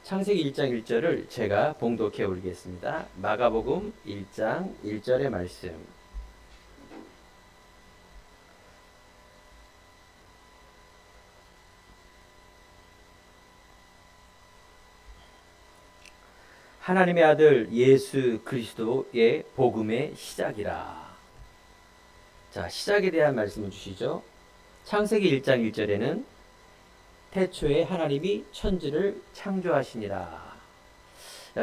창세기 1장 1절을 제가 봉독해 올리겠습니다. 마가복음 1장 1절의 말씀. 하나님의 아들 예수 그리스도의 복음의 시작이라. 자, 시작에 대한 말씀을 주시죠. 창세기 1장 1절에는 태초에 하나님이 천지를 창조하시니라.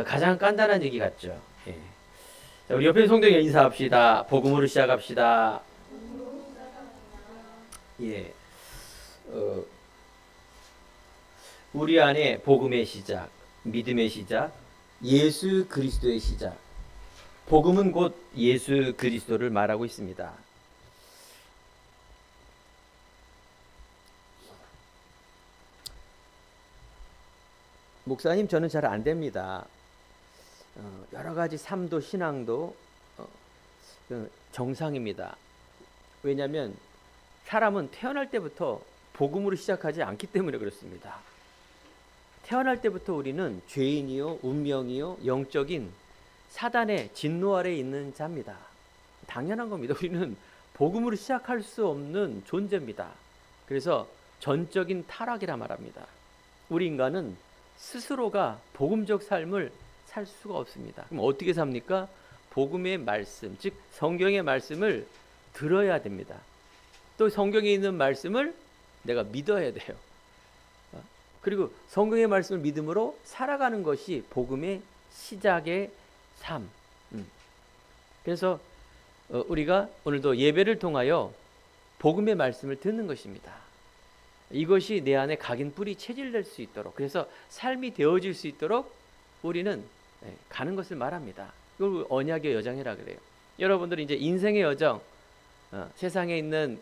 가장 간단한 얘기 같죠. 예. 자, 우리 옆에 성도에 인사합시다. 복음으로 시작합시다. 예. 우리 안에 복음의 시작, 믿음의 시작, 예수 그리스도의 시작. 복음은 곧 예수 그리스도를 말하고 있습니다. 목사님, 저는 잘 안 됩니다. 여러 가지 삶도 신앙도 정상입니다. 왜냐하면 사람은 태어날 때부터 복음으로 시작하지 않기 때문에 그렇습니다. 태어날 때부터 우리는 죄인이요, 운명이요, 영적인 사단의 진노 아래에 있는 자입니다. 당연한 겁니다. 우리는 복음으로 시작할 수 없는 존재입니다. 그래서 전적인 타락이라 말합니다. 우리 인간은 스스로가 복음적 삶을 살 수가 없습니다. 그럼 어떻게 삽니까? 복음의 말씀, 즉 성경의 말씀을 들어야 됩니다. 또 성경에 있는 말씀을 내가 믿어야 돼요. 그리고 성경의 말씀을 믿음으로 살아가는 것이 복음의 시작의 삶. 그래서 우리가 오늘도 예배를 통하여 복음의 말씀을 듣는 것입니다. 이것이 내 안에 각인 뿌리 체질될 수 있도록, 그래서 삶이 되어질 수 있도록 우리는 가는 것을 말합니다. 이걸 언약의 여정이라 그래요. 여러분들이 이제 인생의 여정, 세상에 있는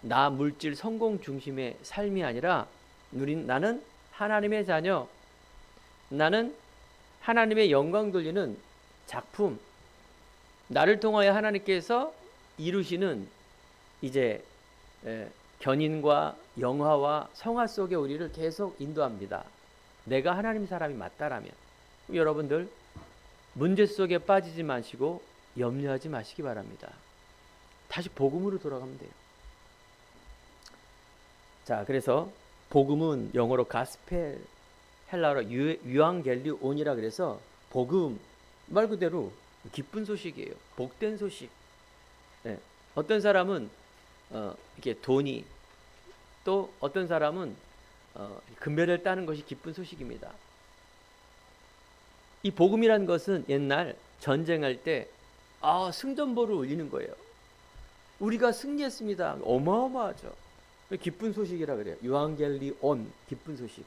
나 물질 성공 중심의 삶이 아니라 나는 하나님의 자녀, 나는 하나님의 영광 돌리는 작품, 나를 통하여 하나님께서 이루시는 이제 견인과 영화와 성화 속에 우리를 계속 인도합니다. 내가 하나님 사람이 맞다라면. 여러분들 문제 속에 빠지지 마시고 염려하지 마시기 바랍니다. 다시 복음으로 돌아가면 돼요. 자, 그래서 복음은 영어로 가스펠, 헬라어로 유앙겔리온이라 그래서 복음 말 그대로 기쁜 소식이에요. 복된 소식. 네. 어떤 사람은 이렇게 돈이, 또 어떤 사람은 금배를 따는 것이 기쁜 소식입니다. 이 복음이란 것은 옛날 전쟁할 때 승전보를 울리는 거예요. 우리가 승리했습니다. 어마어마하죠. 기쁜 소식이라 그래요. 유앙겔리온, 기쁜 소식.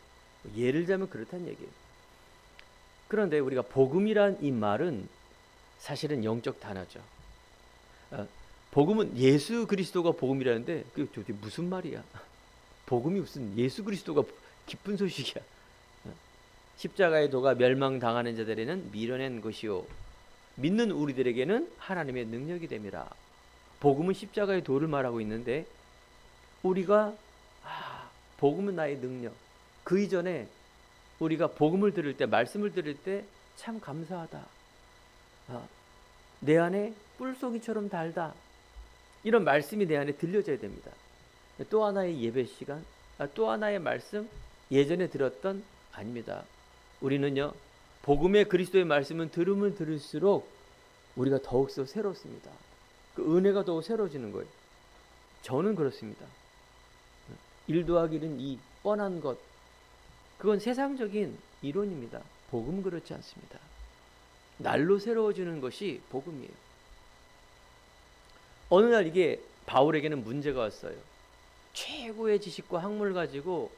예를 들면 그렇다는 얘기예요. 그런데 우리가 복음이란 이 말은 사실은 영적 단어죠. 복음은 예수 그리스도가 복음이라는데 그게 도대체 무슨 말이야? 복음이 무슨 예수 그리스도가 기쁜 소식이야? 십자가의 도가 멸망당하는 자들에는 미련한 것이요, 믿는 우리들에게는 하나님의 능력이 됨이라. 복음은 십자가의 도를 말하고 있는데 우리가 복음은 나의 능력. 그 이전에 우리가 복음을 들을 때, 말씀을 들을 때 참 감사하다. 내 안에 뿔송이처럼 달다. 이런 말씀이 내 안에 들려져야 됩니다. 또 하나의 예배 시간, 또 하나의 말씀, 예전에 들었던 아닙니다. 우리는요, 복음의 그리스도의 말씀은 들으면 들을수록 우리가 더욱더 새롭습니다. 그 은혜가 더욱 새로워지는 거예요. 저는 그렇습니다. 1 더하기 1은 2, 뻔한 것, 그건 세상적인 이론입니다. 복음은 그렇지 않습니다. 날로 새로워지는 것이 복음이에요. 어느 날 이게 바울에게는 문제가 왔어요. 최고의 지식과 학문을 가지고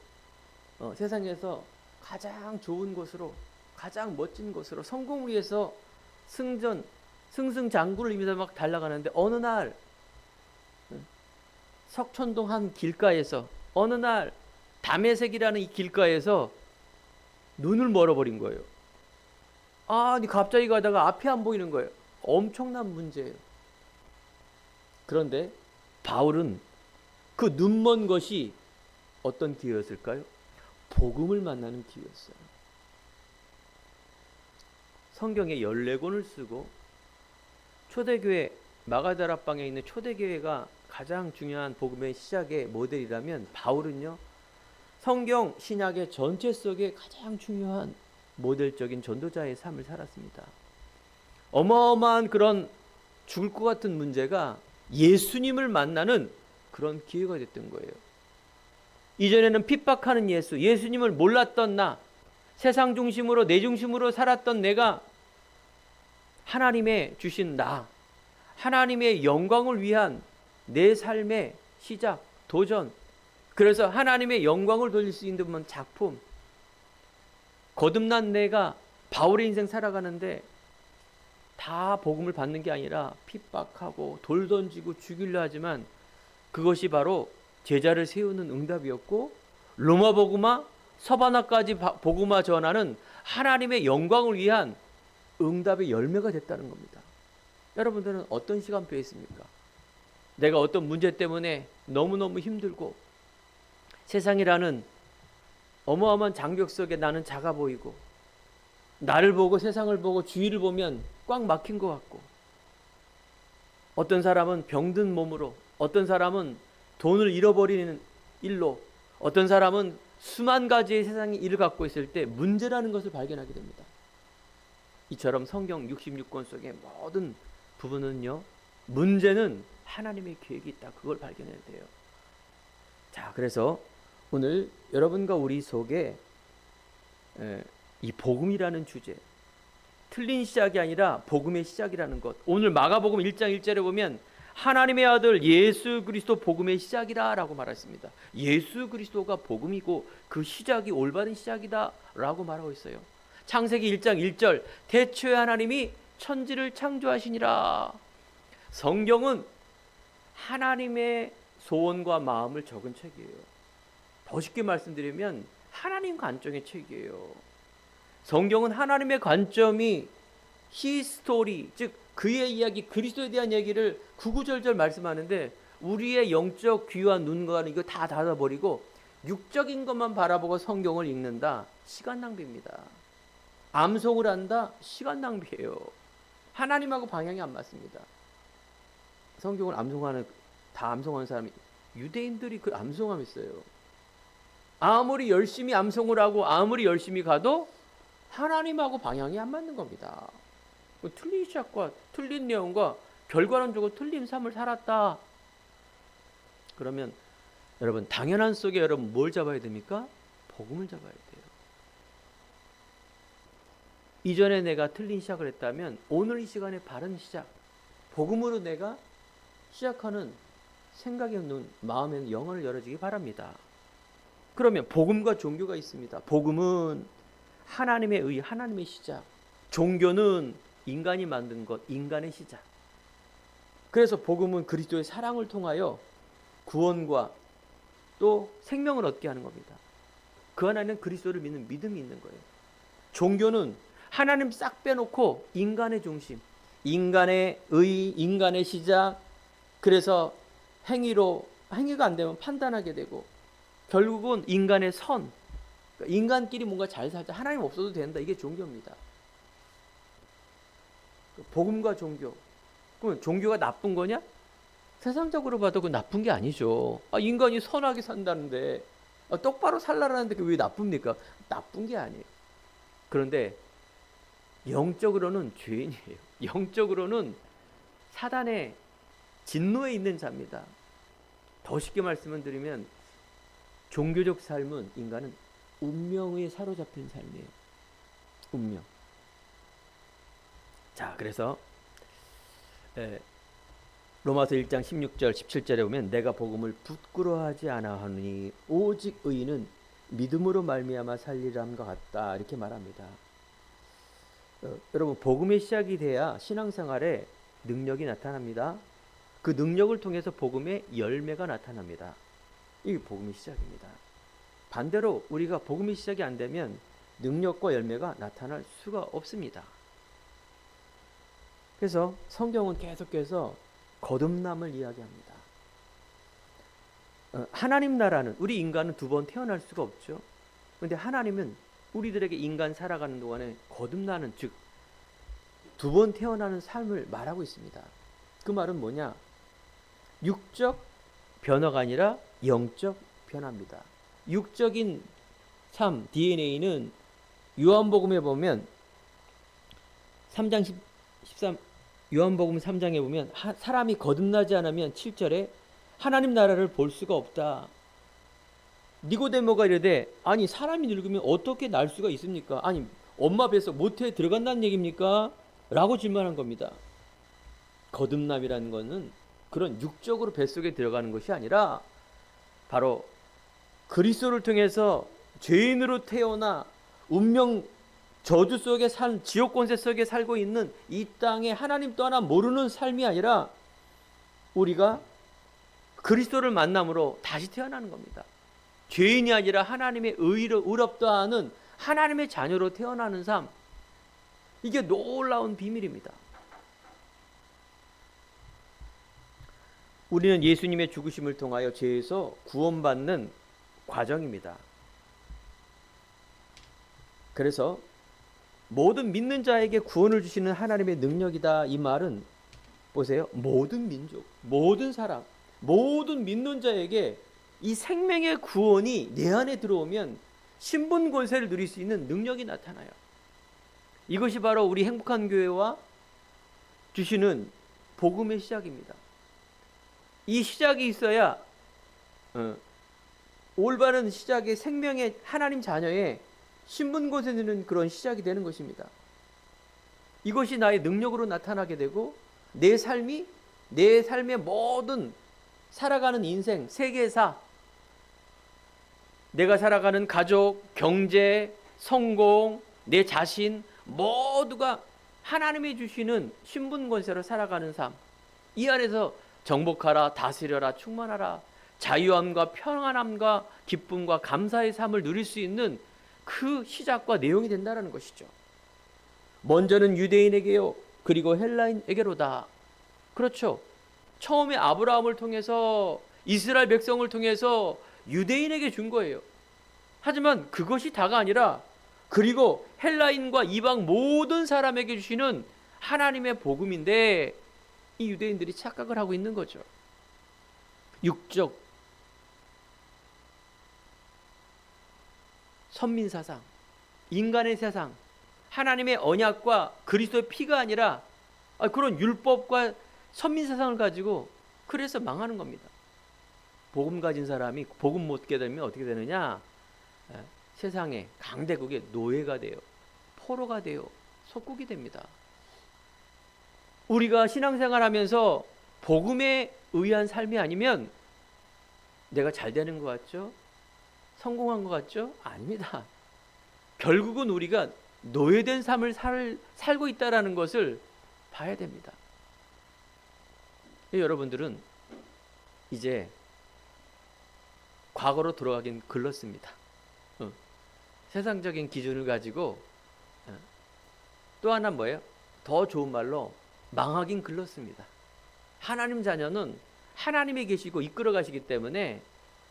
세상에서 가장 좋은 곳으로, 가장 멋진 곳으로 성공을 위해서 승승장구를 이루면서 막 달려가는데 어느 날 석촌동 한 길가에서, 어느 날 담에색이라는 이 길가에서 눈을 멀어버린 거예요. 갑자기 가다가 앞이 안 보이는 거예요. 엄청난 문제예요. 그런데 바울은 그 눈먼 것이 어떤 기회였을까요? 복음을 만나는 기회였어요. 성경에 14권을 쓰고 초대교회 마가다락방에 있는 초대교회가 가장 중요한 복음의 시작의 모델이라면 바울은요, 성경 신약의 전체 속에 가장 중요한 모델적인 전도자의 삶을 살았습니다. 어마어마한 그런 죽을 것 같은 문제가 예수님을 만나는 그런 기회가 됐던 거예요. 이전에는 핍박하는 예수님을 몰랐던 나, 세상 중심으로 내 중심으로 살았던 내가 하나님의 주신 나, 하나님의 영광을 위한 내 삶의 시작, 도전, 그래서 하나님의 영광을 돌릴 수 있는 작품, 거듭난 내가 바울의 인생 살아가는데 다 복음을 받는 게 아니라 핍박하고 돌 던지고 죽이려 하지만 그것이 바로 제자를 세우는 응답이었고, 로마 복음화, 서바나까지 복음화 전하는 하나님의 영광을 위한 응답의 열매가 됐다는 겁니다. 여러분들은 어떤 시간표에 있습니까? 내가 어떤 문제 때문에 너무너무 힘들고 세상이라는 어마어마한 장벽 속에 나는 작아 보이고, 나를 보고 세상을 보고 주위를 보면 꽉 막힌 것 같고, 어떤 사람은 병든 몸으로, 어떤 사람은 돈을 잃어버리는 일로, 어떤 사람은 수만 가지의 세상의 일을 갖고 있을 때 문제라는 것을 발견하게 됩니다. 이처럼 성경 66권 속의 모든 부분은요, 문제는 하나님의 계획이 있다, 그걸 발견해야 돼요. 자, 그래서 오늘 여러분과 우리 속에 이 복음이라는 주제, 틀린 시작이 아니라 복음의 시작이라는 것, 오늘 마가복음 1장 1절에 보면 하나님의 아들 예수 그리스도 복음의 시작이라 라고 말했습니다. 예수 그리스도가 복음이고 그 시작이 올바른 시작이다 라고 말하고 있어요. 창세기 1장 1절, 태초에 하나님이 천지를 창조하시니라. 성경은 하나님의 소원과 마음을 적은 책이에요. 더 쉽게 말씀드리면 하나님 관점의 책이에요. 성경은 하나님의 관점이 히스토리, 즉 그의 이야기, 그리스도에 대한 얘기를 구구절절 말씀하는데, 우리의 영적 귀와 눈과는 이거 다 닫아버리고 육적인 것만 바라보고 성경을 읽는다, 시간 낭비입니다. 암송을 한다, 시간 낭비예요. 하나님하고 방향이 안 맞습니다. 성경을 다 암송하는 사람이, 유대인들이 그 암송함 있어요. 아무리 열심히 암송을 하고 아무리 열심히 가도 하나님하고 방향이 안 맞는 겁니다. 틀린 시작과 틀린 내용과 결과론적으로 틀린 삶을 살았다. 그러면 여러분, 당연한 속에 여러분 뭘 잡아야 됩니까? 복음을 잡아야 돼요. 이전에 내가 틀린 시작을 했다면 오늘 이 시간에 바른 시작, 복음으로 내가 시작하는 생각의 눈, 마음의 영혼을 열어주기 바랍니다. 그러면 복음과 종교가 있습니다. 복음은 하나님의 의, 하나님의 시작, 종교는 인간이 만든 것, 인간의 시작. 그래서 복음은 그리스도의 사랑을 통하여 구원과 또 생명을 얻게 하는 겁니다. 그 안에는 그리스도를 믿는 믿음이 있는 거예요. 종교는 하나님 싹 빼놓고 인간의 중심, 인간의 의, 인간의 시작, 그래서 행위가 안 되면 판단하게 되고, 결국은 인간의 선, 그러니까 인간끼리 뭔가 잘 살자, 하나님 없어도 된다, 이게 종교입니다. 복음과 종교, 그러면 종교가 나쁜 거냐? 세상적으로 봐도 그 나쁜 게 아니죠. 인간이 선하게 산다는데, 똑바로 살라라는데 그게 왜 나쁩니까? 나쁜 게 아니에요. 그런데 영적으로는 죄인이에요. 영적으로는 사단의 진노에 있는 자입니다. 더 쉽게 말씀을 드리면 종교적 삶은, 인간은 운명에 사로잡힌 삶이에요. 운명. 자, 그래서 로마서 1장 16절 17절에 보면 내가 복음을 부끄러워하지 아나하니 오직 의인은 믿음으로 말미암아 살리라 함과 같다, 이렇게 말합니다. 여러분, 복음의 시작이 돼야 신앙생활에 능력이 나타납니다. 그 능력을 통해서 복음의 열매가 나타납니다. 이게 복음의 시작입니다. 반대로 우리가 복음의 시작이 안 되면 능력과 열매가 나타날 수가 없습니다. 그래서 성경은 계속해서 거듭남을 이야기합니다. 하나님 나라는, 우리 인간은 두 번 태어날 수가 없죠. 그런데 하나님은 우리들에게 인간 살아가는 동안에 거듭나는, 즉 두 번 태어나는 삶을 말하고 있습니다. 그 말은 뭐냐? 육적 변화가 아니라 영적 변화입니다. 육적인 삶, DNA는 요한복음에 보면 3장 13 요한복음 3장에 보면 사람이 거듭나지 않으면 7절에 하나님 나라를 볼 수가 없다. 니고데모가 이르되 아니 사람이 늙으면 어떻게 날 수가 있습니까? 아니 엄마 뱃속 모태에 들어간다는 얘기입니까? 라고 질문한 겁니다. 거듭남이라는 것은 그런 육적으로 뱃속에 들어가는 것이 아니라 바로 그리스도를 통해서 죄인으로 태어나 운명 저주 속에 산 지옥 권세 속에 살고 있는 이 땅에 하나님 또 하나 모르는 삶이 아니라 우리가 그리스도를 만남으로 다시 태어나는 겁니다. 죄인이 아니라 하나님의 의롭다 하는 하나님의 자녀로 태어나는 삶, 이게 놀라운 비밀입니다. 우리는 예수님의 죽으심을 통하여 죄에서 구원받는 과정입니다. 그래서 모든 믿는 자에게 구원을 주시는 하나님의 능력이다. 이 말은 보세요. 모든 민족, 모든 사람, 모든 믿는 자에게 이 생명의 구원이 내 안에 들어오면 신분 권세를 누릴 수 있는 능력이 나타나요. 이것이 바로 우리 행복한 교회와 주시는 복음의 시작입니다. 이 시작이 있어야 올바른 시작의 생명의 하나님 자녀의 신분 권세 누리는 그런 시작이 되는 것입니다. 이것이 나의 능력으로 나타나게 되고 내 삶의 모든 살아가는 인생, 세계사, 내가 살아가는 가족, 경제, 성공, 내 자신 모두가 하나님이 주시는 신분 권세로 살아가는 삶, 이 안에서 정복하라, 다스려라, 충만하라, 자유함과 평안함과 기쁨과 감사의 삶을 누릴 수 있는 그 시작과 내용이 된다는 것이죠. 먼저는 유대인에게요, 그리고 헬라인에게로다. 그렇죠. 처음에 아브라함을 통해서 이스라엘 백성을 통해서 유대인에게 준 거예요. 하지만 그것이 다가 아니라 그리고 헬라인과 이방 모든 사람에게 주시는 하나님의 복음인데 이 유대인들이 착각을 하고 있는 거죠. 육적 선민사상, 인간의 세상, 하나님의 언약과 그리스도의 피가 아니라 그런 율법과 선민사상을 가지고 그래서 망하는 겁니다. 복음 가진 사람이 복음 못 깨달으면 어떻게 되느냐? 세상에 강대국의 노예가 돼요. 포로가 돼요. 속국이 됩니다. 우리가 신앙생활하면서 복음에 의한 삶이 아니면 내가 잘 되는 것 같죠? 성공한 것 같죠? 아닙니다. 결국은 우리가 노예된 삶을 살고 있다는 것을 봐야 됩니다. 여러분들은 이제 과거로 돌아가긴 글렀습니다. 세상적인 기준을 가지고 또 하나 뭐예요? 더 좋은 말로 망하긴 글렀습니다. 하나님 자녀는 하나님이 계시고 이끌어 가시기 때문에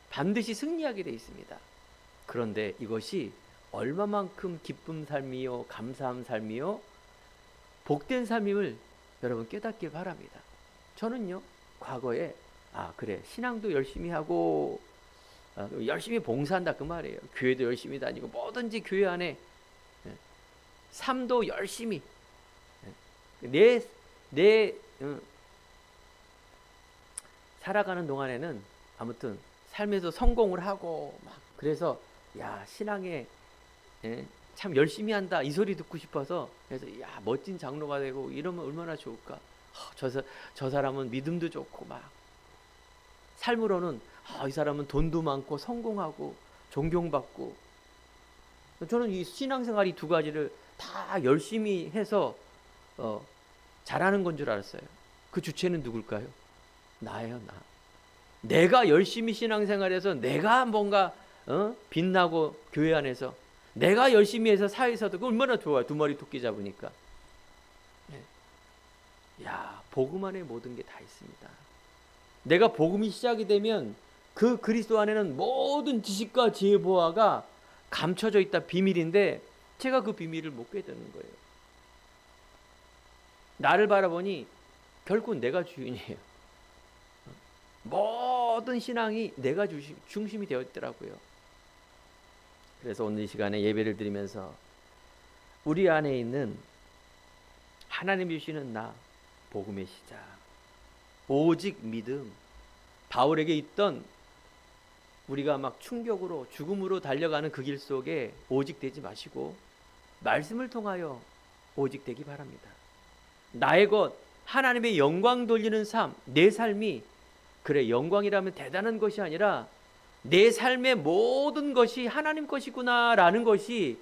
반드시 승리하게 되어 있습니다. 그런데 이것이 얼마만큼 기쁜 삶이요, 감사한 삶이요, 복된 삶임을 여러분 깨닫길 바랍니다. 저는요, 과거에 그래, 신앙도 열심히 하고 열심히 봉사한다 그 말이에요. 교회도 열심히 다니고 뭐든지 교회 안에 삶도 열심히 내 살아가는 동안에는 아무튼 삶에서 성공을 하고 막 그래서 신앙에 참 열심히 한다 이 소리 듣고 싶어서 그래서 멋진 장로가 되고 이러면 얼마나 좋을까. 저 사람은 믿음도 좋고 막 삶으로는 이 사람은 돈도 많고 성공하고 존경받고. 저는 이 신앙생활 이 두 가지를 다 열심히 해서 잘하는 건 줄 알았어요. 그 주체는 누굴까요? 나예요, 나. 내가 열심히 신앙생활해서 내가 뭔가 빛나고 교회 안에서 내가 열심히 해서 사회에서도 얼마나 좋아요. 두 마리 토끼 잡으니까. 복음 안에 모든 게 다 있습니다. 내가 복음이 시작이 되면 그 그리스도 안에는 모든 지식과 지혜 보화가 감춰져 있다 비밀인데 제가 그 비밀을 못 깨닫는 거예요. 나를 바라보니 결국 내가 주인이에요. 모든 신앙이 내가 중심이 되어 있더라고요. 그래서 오늘 이 시간에 예배를 드리면서 우리 안에 있는 하나님 주시는 나, 복음의 시작, 오직 믿음, 바울에게 있던 우리가 막 충격으로 죽음으로 달려가는 그 길 속에 오직 되지 마시고 말씀을 통하여 오직 되기 바랍니다. 나의 것, 하나님의 영광 돌리는 삶, 내 삶이 그래 영광이라면 대단한 것이 아니라 내 삶의 모든 것이 하나님 것이구나라는 것이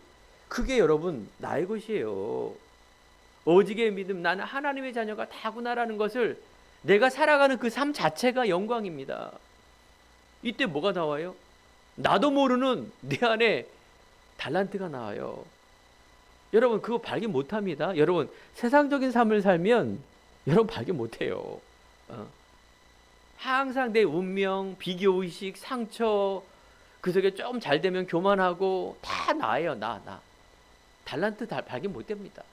그게 여러분 나의 것이에요. 오직의 믿음, 나는 하나님의 자녀가 다구나라는 것을 내가 살아가는 그 삶 자체가 영광입니다. 이때 뭐가 나와요? 나도 모르는 내 안에 달란트가 나와요. 여러분 그거 발견 못합니다. 여러분 세상적인 삶을 살면 여러분 발견 못해요. 항상 내 운명, 비교의식, 상처 그 속에 좀 잘 되면 교만하고 다 나예요. 나. 달란트 발견 못됩니다.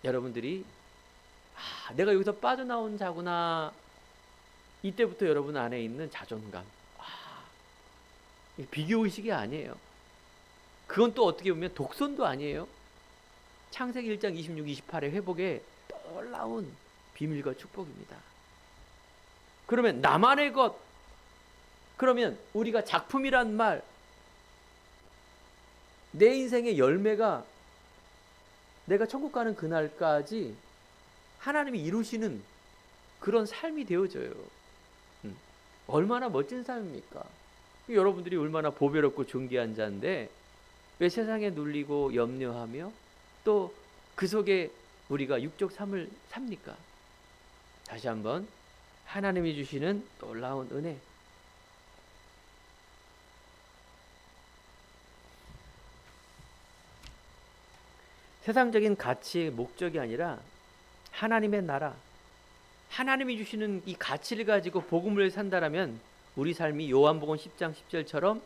여러분들이 내가 여기서 빠져나온 자구나. 이때부터 여러분 안에 있는 자존감, 비교의식이 아니에요. 그건 또 어떻게 보면 독선도 아니에요. 창세기 1장 26, 28의 회복에 놀라운 비밀과 축복입니다. 그러면 나만의 것, 그러면 우리가 작품이란 말, 내 인생의 열매가 내가 천국 가는 그날까지 하나님이 이루시는 그런 삶이 되어져요. 얼마나 멋진 삶입니까? 여러분들이 얼마나 보배롭고 존귀한 자인데 왜 세상에 눌리고 염려하며 또 그 속에 우리가 육적 삶을 삽니까? 다시 한번 하나님이 주시는 놀라운 은혜, 세상적인 가치의 목적이 아니라 하나님의 나라, 하나님이 주시는 이 가치를 가지고 복음을 산다라면 우리 삶이 요한복음 10장 10절처럼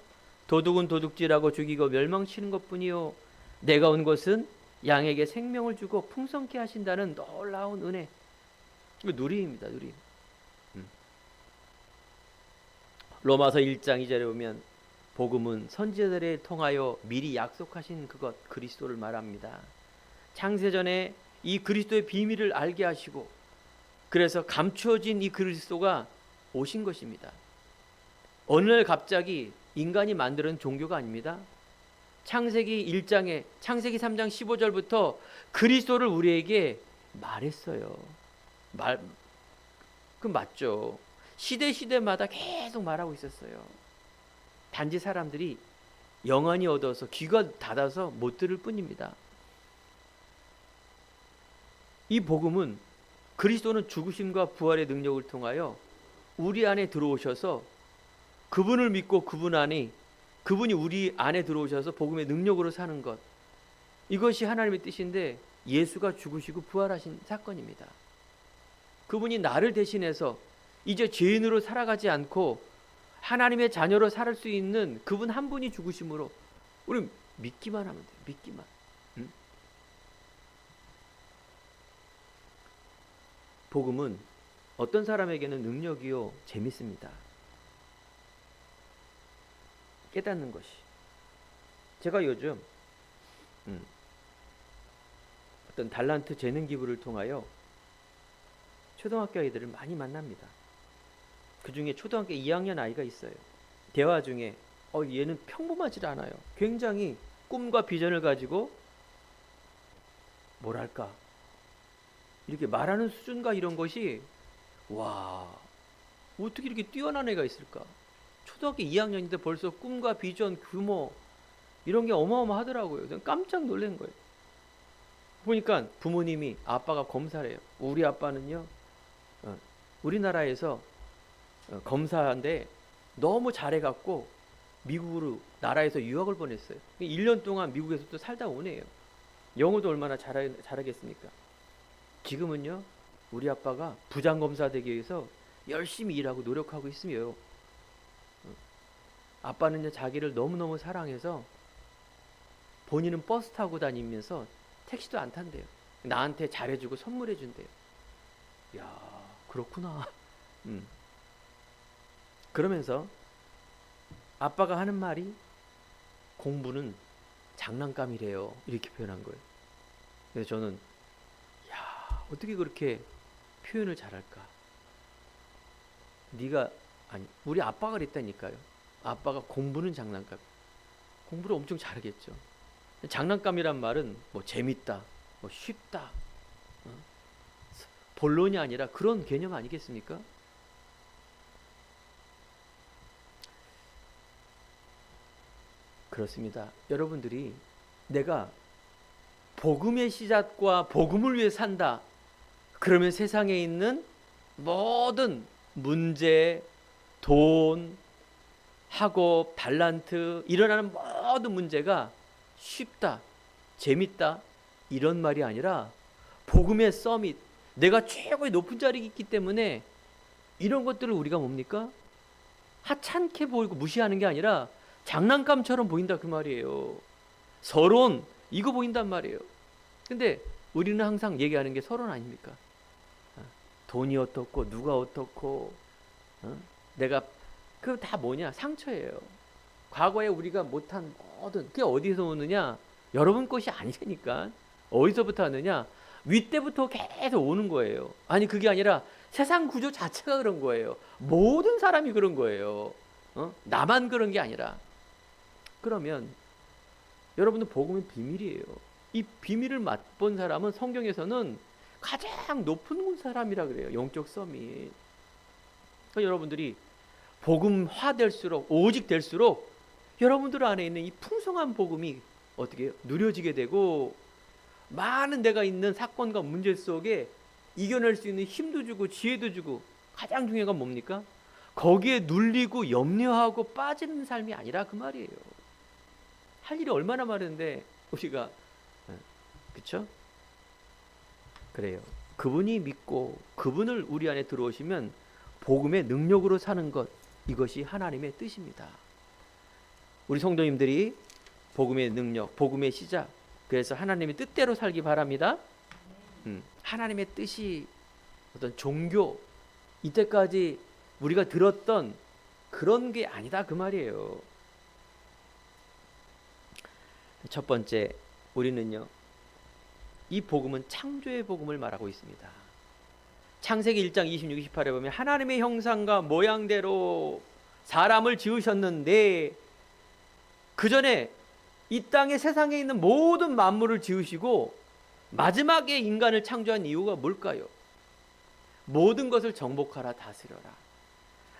도둑은 도둑질하고 죽이고 멸망치는 것뿐이요 내가 온 것은 양에게 생명을 주고 풍성케 하신다는 놀라운 은혜, 이거 누림입니다. 누림. 로마서 1장 2절에 보면 복음은 선지자들에 통하여 미리 약속하신 그것 그리스도를 말합니다. 창세전에 이 그리스도의 비밀을 알게 하시고 그래서 감추어진 이 그리스도가 오신 것입니다. 어느 날 갑자기 인간이 만드는 종교가 아닙니다. 창세기 1장에 창세기 3장 15절부터 그리스도를 우리에게 말했어요. 그 맞죠. 시대마다 계속 말하고 있었어요. 단지 사람들이 영안이 얻어서 귀가 닫아서 못 들을 뿐입니다. 이 복음은 그리스도는 죽으심과 부활의 능력을 통하여 우리 안에 들어오셔서 그분을 믿고 그분이 우리 안에 들어오셔서 복음의 능력으로 사는 것, 이것이 하나님의 뜻인데 예수가 죽으시고 부활하신 사건입니다. 그분이 나를 대신해서 이제 죄인으로 살아가지 않고 하나님의 자녀로 살 수 있는 그분 한 분이 죽으심으로 우리 믿기만 하면 돼요. 믿기만. 복음은 어떤 사람에게는 능력이요 재밌습니다. 깨닫는 것이. 제가 요즘 어떤 달란트 재능 기부를 통하여 초등학교 아이들을 많이 만납니다. 그 중에 초등학교 2학년 아이가 있어요. 대화 중에 얘는 평범하지 않아요. 굉장히 꿈과 비전을 가지고 뭐랄까 이렇게 말하는 수준과 이런 것이 와 어떻게 이렇게 뛰어난 애가 있을까. 초등학교 2학년인데 벌써 꿈과 비전, 규모 이런 게 어마어마하더라고요. 저는 깜짝 놀란 거예요. 보니까 부모님이 아빠가 검사래요. 우리 아빠는요 우리나라에서 검사인데 너무 잘해갖고 미국으로 나라에서 유학을 보냈어요. 1년 동안 미국에서 또 살다 오네요. 영어도 얼마나 잘하겠습니까? 지금은요 우리 아빠가 부장검사 되기 위해서 열심히 일하고 노력하고 있으며 아빠는요 자기를 너무너무 사랑해서 본인은 버스 타고 다니면서 택시도 안 탄대요. 나한테 잘해주고 선물해준대요. 야, 그렇구나. 그러면서 아빠가 하는 말이 공부는 장난감이래요. 이렇게 표현한 거예요. 그래서 저는 야, 어떻게 그렇게 표현을 잘할까? 우리 아빠가 그랬다니까요. 아빠가 공부는 장난감. 공부를 엄청 잘하겠죠. 장난감이란 말은 뭐 재밌다, 뭐 쉽다, 본론이 아니라 그런 개념 아니겠습니까? 그렇습니다. 여러분들이 내가 복음의 시작과 복음을 위해 산다. 그러면 세상에 있는 모든 문제, 돈, 학업, 달란트, 일어나는 모든 문제가 쉽다, 재밌다 이런 말이 아니라 복음의 서밋, 내가 최고의 높은 자리에 있기 때문에 이런 것들을 우리가 뭡니까? 하찮게 보이고 무시하는 게 아니라 장난감처럼 보인다 그 말이에요. 서론 이거 보인단 말이에요. 근데 우리는 항상 얘기하는 게 서론 아닙니까? 돈이 어떻고 누가 어떻고 내가 그 다 뭐냐? 상처예요. 과거에 우리가 못한 모든 그게 어디서 오느냐? 여러분 것이 아니니까. 어디서부터 하느냐? 윗때부터 계속 오는 거예요. 아니 그게 아니라 세상 구조 자체가 그런 거예요. 모든 사람이 그런 거예요. 나만 그런 게 아니라. 그러면 여러분들 복음은 비밀이에요. 이 비밀을 맛본 사람은 성경에서는 가장 높은 사람이라 그래요. 영적 서밋. 그러니까 여러분들이 복음화 될수록 오직 될수록 여러분들 안에 있는 이 풍성한 복음이 어떻게 해요? 누려지게 되고 많은 내가 있는 사건과 문제 속에 이겨낼 수 있는 힘도 주고 지혜도 주고 가장 중요한 건 뭡니까? 거기에 눌리고 염려하고 빠지는 삶이 아니라 그 말이에요. 할 일이 얼마나 많은데 우리가 그렇죠? 그래요. 그분이 믿고 그분을 우리 안에 들어오시면 복음의 능력으로 사는 것 이것이 하나님의 뜻입니다. 우리 성도님들이 복음의 능력, 복음의 시작 그래서 하나님의 뜻대로 살기 바랍니다. 하나님의 뜻이 어떤 종교 이때까지 우리가 들었던 그런 게 아니다 그 말이에요. 첫 번째 우리는요 이 복음은 창조의 복음을 말하고 있습니다. 창세기 1장 26, 28에 보면 하나님의 형상과 모양대로 사람을 지으셨는데 그 전에 이 땅에 세상에 있는 모든 만물을 지으시고 마지막에 인간을 창조한 이유가 뭘까요? 모든 것을 정복하라 다스려라.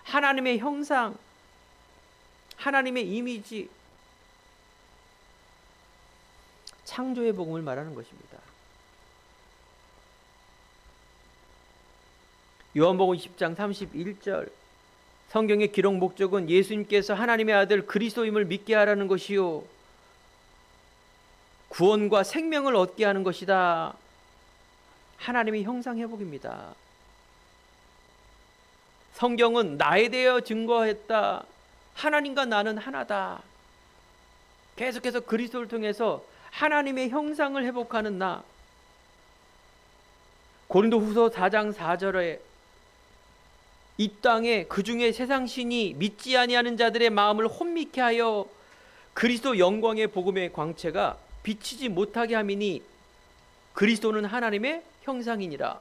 하나님의 형상, 하나님의 이미지, 창조의 복음을 말하는 것입니다. 요한복음 10장 31절 성경의 기록 목적은 예수님께서 하나님의 아들 그리스도임을 믿게 하라는 것이요 구원과 생명을 얻게 하는 것이다. 하나님의 형상 회복입니다. 성경은 나에 대해 증거했다. 하나님과 나는 하나다. 계속해서 그리스도를 통해서 하나님의 형상을 회복하는 나. 고린도후서 4장 4절에 이 땅에 그중에 세상 신이 믿지 아니하는 자들의 마음을 혼미케 하여 그리스도 영광의 복음의 광채가 비치지 못하게 함이니 그리스도는 하나님의 형상이니라.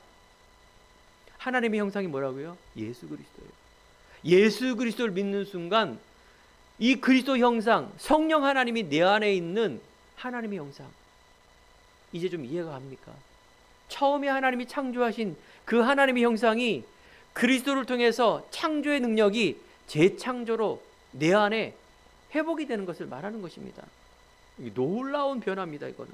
하나님의 형상이 뭐라고요? 예수 그리스도예요. 예수 그리스도를 믿는 순간 이 그리스도 형상, 성령 하나님이 내 안에 있는 하나님의 형상 이제 좀 이해가 갑니까? 처음에 하나님이 창조하신 그 하나님의 형상이 그리스도를 통해서 창조의 능력이 재창조로 내 안에 회복이 되는 것을 말하는 것입니다. 놀라운 변화입니다. 이거는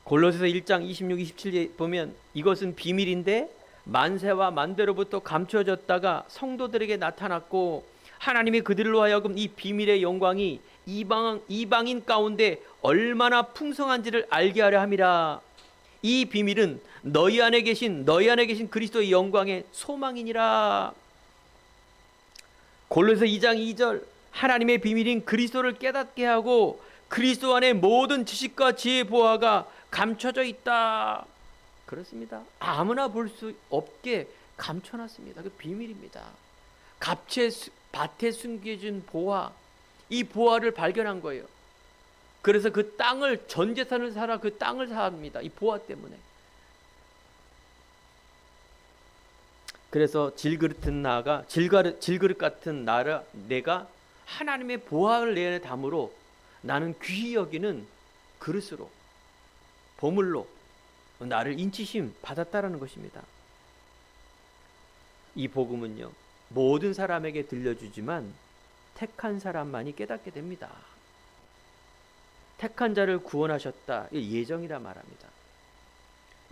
골로새서 1장 26, 27에 보면 이것은 비밀인데 만세와 만대로부터 감춰졌다가 성도들에게 나타났고 하나님이 그들로 하여금 이 비밀의 영광이 이방인 가운데 얼마나 풍성한지를 알게 하려 함이라. 이 비밀은 너희 안에 계신 그리스도의 영광의 소망이니라. 골로새 2장 2절 하나님의 비밀인 그리스도를 깨닫게 하고 그리스도 안에 모든 지식과 지혜 보화가 감춰져 있다. 그렇습니다. 아무나 볼 수 없게 감춰놨습니다. 그 비밀입니다. 밭에 숨겨진 보화, 이 보화를 발견한 거예요. 그래서 그 땅을, 전 재산을 살아 그 땅을 삽니다. 이 보화 때문에. 그래서 질그릇 같은 내가 하나님의 보화를 내 안에 담으로 나는 귀히 여기는 그릇으로, 보물로 나를 인치심 받았다라는 것입니다. 이 복음은요, 모든 사람에게 들려주지만 택한 사람만이 깨닫게 됩니다. 택한 자를 구원하셨다, 예정이라 말합니다.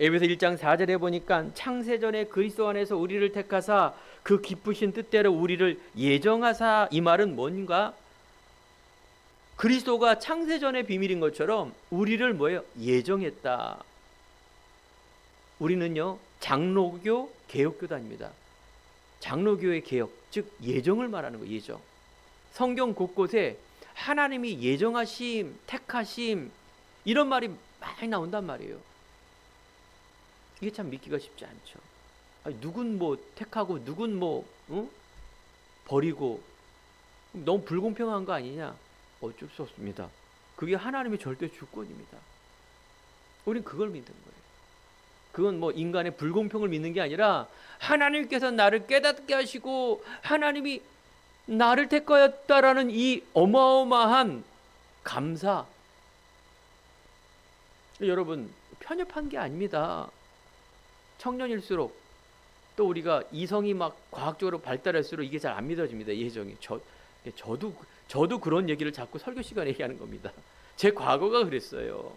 에베소 1장 4절에 보니까 창세전에 그리스도 안에서 우리를 택하사 그 기쁘신 뜻대로 우리를 예정하사, 이 말은 뭔가? 그리스도가 창세전의 비밀인 것처럼 우리를 뭐예요? 예정했다. 우리는요, 장로교, 개혁교단입니다. 장로교의 개혁, 즉 예정을 말하는 거예요. 예정. 성경 곳곳에 하나님이 예정하심, 택하심, 이런 말이 많이 나온단 말이에요. 이게 참 믿기가 쉽지 않죠. 아니, 누군 뭐 택하고 누군 뭐 버리고, 너무 불공평한 거 아니냐? 어쩔 수 없습니다. 그게 하나님의 절대 주권입니다. 우린 그걸 믿는 거예요. 그건 뭐 인간의 불공평을 믿는 게 아니라 하나님께서 나를 깨닫게 하시고 하나님이 나를 택하였다라는 이 어마어마한 감사. 여러분, 편협한 게 아닙니다. 청년일수록 또 우리가 이성이 막 과학적으로 발달할수록 이게 잘 안 믿어집니다. 예정이. 저도 그런 얘기를 자꾸 설교 시간에 얘기하는 겁니다. 제 과거가 그랬어요.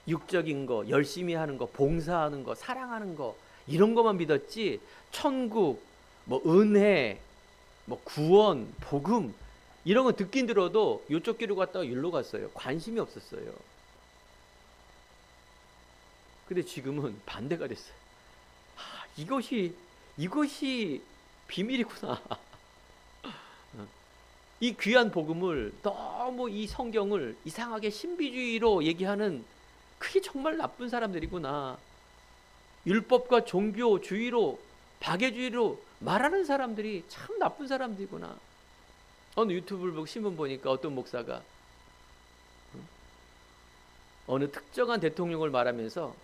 육적인 거, 열심히 하는 거, 봉사하는 거, 사랑하는 거, 이런 것만 믿었지 천국, 뭐 은혜, 뭐 구원, 복음, 이런 거 듣긴 들어도 이쪽 길로 갔다가 일로 갔어요. 관심이 없었어요. 근데 지금은 반대가 됐어요. 이것이 비밀이구나. 이 귀한 복음을, 너무 이 성경을 이상하게 신비주의로 얘기하는, 그게 정말 나쁜 사람들이구나. 율법과 종교주의로, 박애주의로 말하는 사람들이 참 나쁜 사람들이구나. 어느 유튜브를 보고 신문 보니까 어떤 목사가 어느 특정한 대통령을 말하면서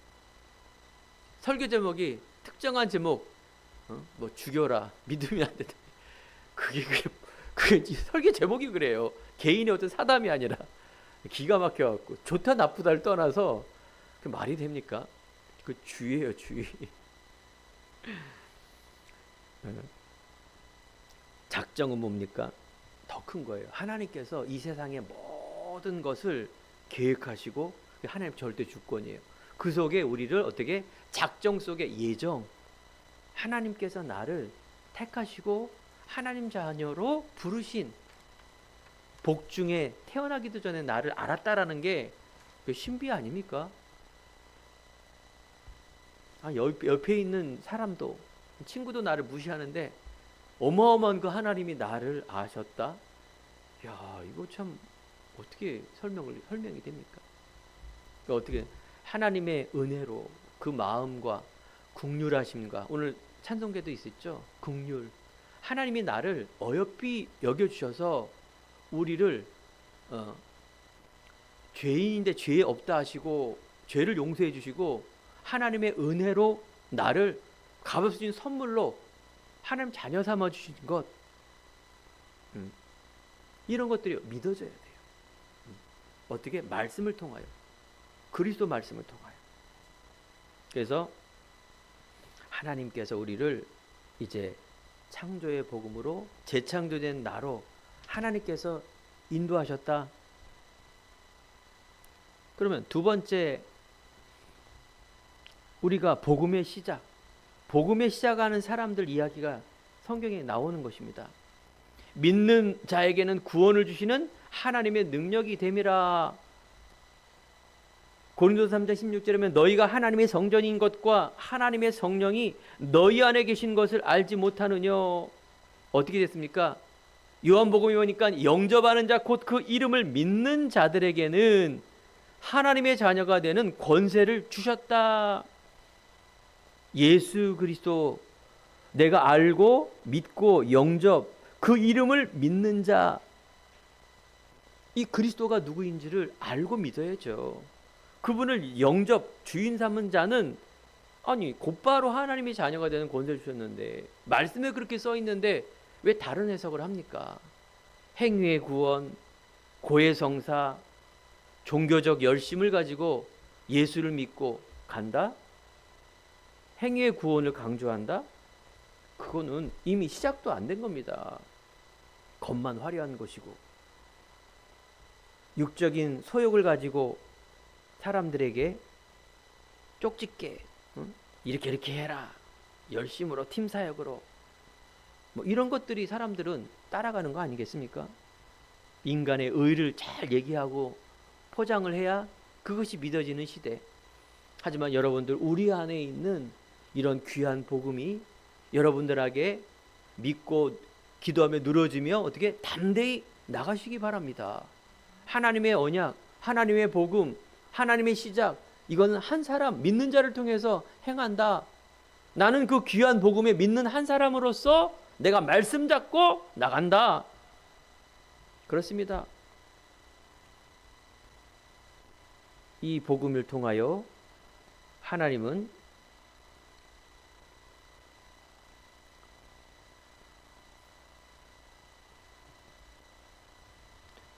설교 제목이 특정한 제목, 뭐 죽여라, 믿으면 안 된다. 그게 설교 제목이 그래요. 개인의 어떤 사담이 아니라. 기가 막혀갖고 좋다 나쁘다를 떠나서 그 말이 됩니까? 그 주의예요, 주의. 작정은 뭡니까? 더 큰 거예요. 하나님께서 이 세상의 모든 것을 계획하시고 하나님 절대 주권이에요. 그 속에 우리를 어떻게, 작정 속에 예정, 하나님께서 나를 택하시고 하나님 자녀로 부르신, 복중에 태어나기도 전에 나를 알았다라는 게 신비 아닙니까? 옆에 있는 사람도, 친구도 나를 무시하는데 어마어마한 그 하나님이 나를 아셨다? 야, 이거 참 어떻게 설명이 됩니까? 어떻게 하나님의 은혜로 그 마음과 긍휼하심과, 오늘 찬송계도 있었죠? 긍휼. 하나님이 나를 어여삐 여겨주셔서 우리를 죄인인데 죄 없다 하시고 죄를 용서해 주시고 하나님의 은혜로 나를 값없이 선물로 하나님 자녀 삼아 주신 것, 이런 것들이 믿어져야 돼요. 어떻게? 말씀을 통하여, 그리스도 말씀을 통하여. 그래서 하나님께서 우리를 이제 창조의 복음으로, 재창조된 나로 하나님께서 인도하셨다. 그러면 두 번째, 우리가 복음의 시작하는 사람들 이야기가 성경에 나오는 것입니다. 믿는 자에게는 구원을 주시는 하나님의 능력이 됨이라. 고린도서 3장 16절에 보면 너희가 하나님의 성전인 것과 하나님의 성령이 너희 안에 계신 것을 알지 못하느냐. 어떻게 됐습니까? 요한복음에 보니까 영접하는 자, 곧 그 이름을 믿는 자들에게는 하나님의 자녀가 되는 권세를 주셨다. 예수 그리스도, 내가 알고 믿고 영접, 그 이름을 믿는 자, 이 그리스도가 누구인지를 알고 믿어야죠. 그분을 영접, 주인 삼은 자는, 아니 곧바로 하나님의 자녀가 되는 권세를 주셨는데, 말씀에 그렇게 써 있는데 왜 다른 해석을 합니까? 행위의 구원, 고해성사, 종교적 열심을 가지고 예수를 믿고 간다? 행위의 구원을 강조한다? 그거는 이미 시작도 안 된 겁니다. 겉만 화려한 것이고, 육적인 소욕을 가지고 사람들에게 쪽집게, 응? 이렇게 해라, 열심으로 팀 사역으로, 뭐 이런 것들이 사람들은 따라가는 거 아니겠습니까? 인간의 의를 잘 얘기하고 포장을 해야 그것이 믿어지는 시대. 하지만 여러분들, 우리 안에 있는 이런 귀한 복음이 여러분들에게 믿고 기도하며 누려지며 어떻게 담대히 나가시기 바랍니다. 하나님의 언약, 하나님의 복음, 하나님의 시작, 이건 한 사람, 믿는 자를 통해서 행한다. 나는 그 귀한 복음에 믿는 한 사람으로서 내가 말씀 잡고 나간다. 그렇습니다. 이 복음을 통하여 하나님은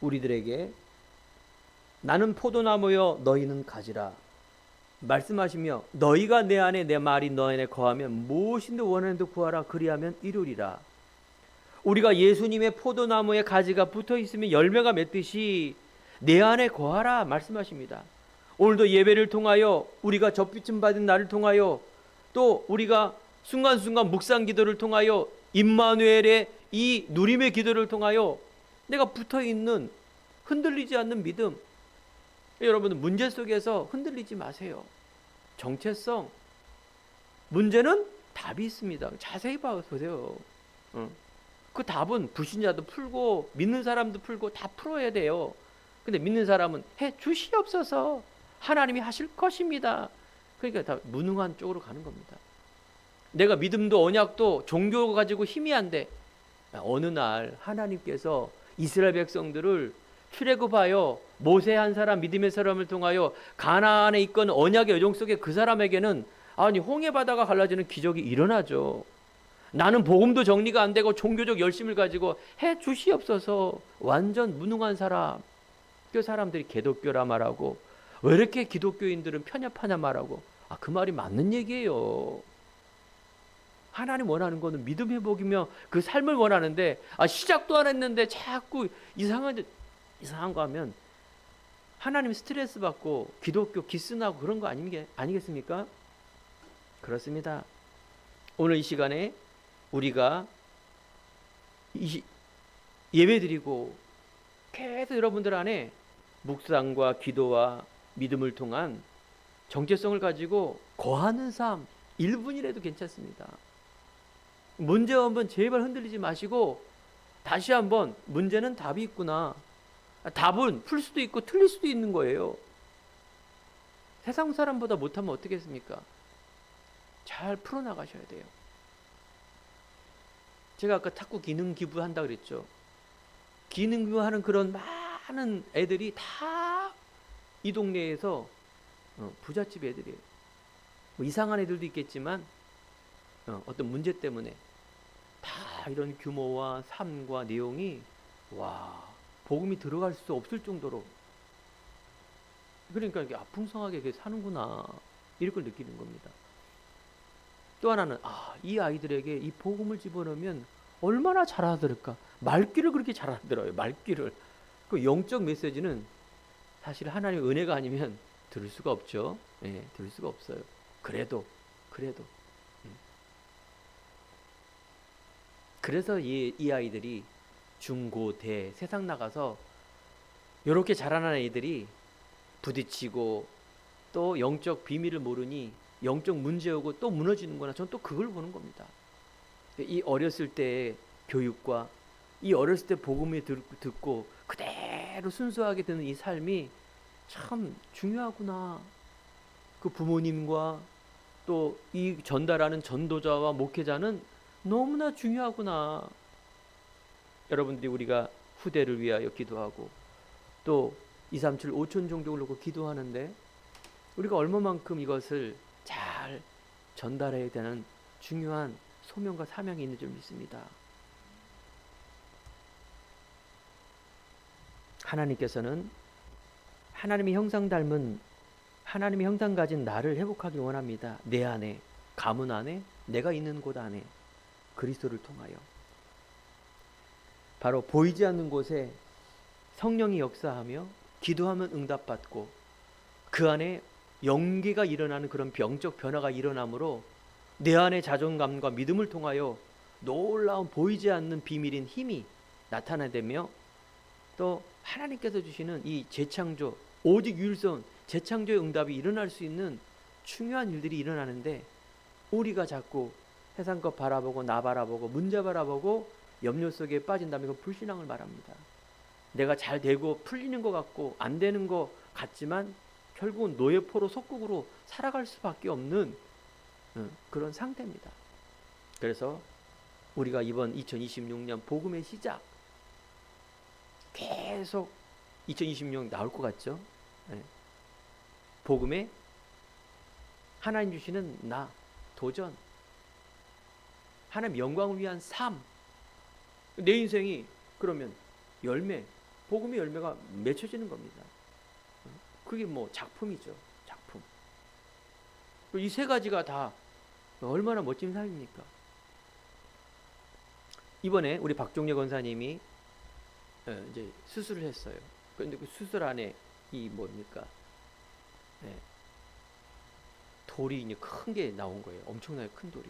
우리들에게 나는 포도나무여 너희는 가지라 말씀하시며, 너희가 내 안에 내 말이 너 안에 거하면 무엇인데 원하는데 구하라, 그리하면 이루리라. 우리가 예수님의 포도나무에 가지가 붙어 있으면 열매가 맺듯이 내 안에 거하라 말씀하십니다. 오늘도 예배를 통하여, 우리가 접비침 받은 날을 통하여, 또 우리가 순간순간 묵상 기도를 통하여, 임마누엘의 이 누림의 기도를 통하여 내가 붙어있는 흔들리지 않는 믿음, 여러분은 문제 속에서 흔들리지 마세요. 정체성, 문제는 답이 있습니다. 자세히 보세요. 그 답은 불신자도 풀고 믿는 사람도 풀고 다 풀어야 돼요. 근데 믿는 사람은 해 주시옵소서, 하나님이 하실 것입니다. 그러니까 다 무능한 쪽으로 가는 겁니다. 내가 믿음도 언약도 종교 가지고 힘이 안 돼. 어느 날 하나님께서 이스라엘 백성들을 출애굽하여 모세 한 사람, 믿음의 사람을 통하여 가나안에 있건 언약의 여정 속에 그 사람에게는 홍해 바다가 갈라지는 기적이 일어나죠. 나는 복음도 정리가 안 되고 종교적 열심을 가지고 해 주시옵소서, 완전 무능한 사람. 그 사람들이 개독교라 말하고, 왜 이렇게 기독교인들은 편협하냐 말하고, 그 말이 맞는 얘기예요. 하나님 원하는 거는 믿음 회복이며 그 삶을 원하는데, 시작도 안 했는데 자꾸 이상한 거 하면 하나님 스트레스 받고 기독교 기스나고 그런 거 아니겠습니까? 그렇습니다. 오늘 이 시간에 우리가 예배 드리고 계속 여러분들 안에 묵상과 기도와 믿음을 통한 정체성을 가지고 거하는 삶 1분이라도 괜찮습니다. 문제 한번 제발 흔들리지 마시고 다시 한번, 문제는 답이 있구나, 답은 풀 수도 있고 틀릴 수도 있는 거예요. 세상 사람보다 못하면 어떻겠습니까? 잘 풀어나가셔야 돼요. 제가 아까 탁구 기능 기부한다 그랬죠. 기능 기부하는 그런 많은 애들이 다 이 동네에서 부잣집 애들이에요. 뭐 이상한 애들도 있겠지만 어떤 문제 때문에 다 이런 규모와 삶과 내용이, 복음이 들어갈 수 없을 정도로, 그러니까 이렇게 아풍성하게 사는구나, 이런 걸 느끼는 겁니다. 또 하나는 이 아이들에게 이 복음을 집어넣으면 얼마나 잘알아들을까. 말귀를 그렇게 잘 알아들어요. 말귀를. 그 영적 메시지는 사실 하나님의 은혜가 아니면 들을 수가 없죠. 들을 수가 없어요. 그래도 그래서 이 아이들이 중고, 대, 세상 나가서 이렇게 자라난 애들이 부딪히고 또 영적 비밀을 모르니 영적 문제 오고 또 무너지는구나. 저는 또 그걸 보는 겁니다. 이 어렸을 때의 교육과 이 어렸을 때 복음을 듣고 그대로 순수하게 되는 이 삶이 참 중요하구나. 그 부모님과 또 이 전달하는 전도자와 목회자는 너무나 중요하구나. 여러분들이 우리가 후대를 위하여 기도하고 또 237 5천 종족을 놓고 기도하는데 우리가 얼마만큼 이것을 잘 전달해야 되는 중요한 소명과 사명이 있는 줄 믿습니다. 하나님께서는 하나님의 형상 닮은 하나님의 형상 가진 나를 회복하기 원합니다. 내 안에, 가문 안에, 내가 있는 곳 안에 그리스도를 통하여 바로 보이지 않는 곳에 성령이 역사하며 기도하면 응답받고 그 안에 연기가 일어나는 그런 병적 변화가 일어나므로 내 안의 자존감과 믿음을 통하여 놀라운 보이지 않는 비밀인 힘이 나타나되며 또 하나님께서 주시는 이 재창조, 오직 유일성 재창조의 응답이 일어날 수 있는 중요한 일들이 일어나는데 우리가 자꾸 세상 것 바라보고 나 바라보고 문제 바라보고 염려 속에 빠진다면 이건 불신앙을 말합니다. 내가 잘 되고 풀리는 것 같고 안 되는 것 같지만 결국은 노예포로 속국으로 살아갈 수밖에 없는 그런 상태입니다. 그래서 우리가 이번 2026년 복음의 시작 계속 2026년 나올 것 같죠? 네. 복음에 하나님 주시는 나, 도전, 하나님 영광을 위한 삶, 내 인생이 그러면 열매, 복음의 열매가 맺혀지는 겁니다. 그게 뭐 작품이죠. 작품. 이 세 가지가 다 얼마나 멋진 삶입니까? 이번에 우리 박종래 권사님이 이제 수술을 했어요. 그런데 그 수술 안에 이 뭡니까? 네. 돌이 이제 큰 게 나온 거예요. 엄청나게 큰 돌이.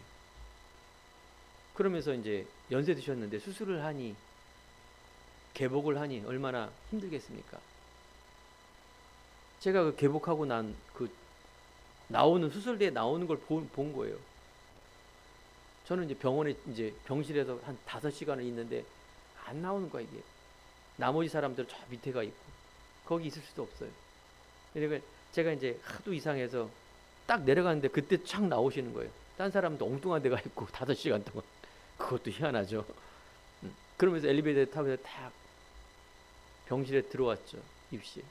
그러면서 이제 연세 드셨는데 수술을 하니 개복을 하니 얼마나 힘들겠습니까? 제가 그 개복하고 난 그 나오는 수술대에 나오는 걸 본 거예요. 저는 이제 병원에 이제 병실에서 한 5시간을 있는데 안 나오는 거야 이게. 나머지 사람들 저 밑에 가 있고 거기 있을 수도 없어요. 그러니까 제가 이제 하도 이상해서 딱 내려가는데 그때 착 나오시는 거예요. 딴 사람도 엉뚱한 데가 있고 5시간 동안. 그것도 희한하죠. 그러면서 엘리베이터 타면서 딱 병실에 들어왔죠. 입시에.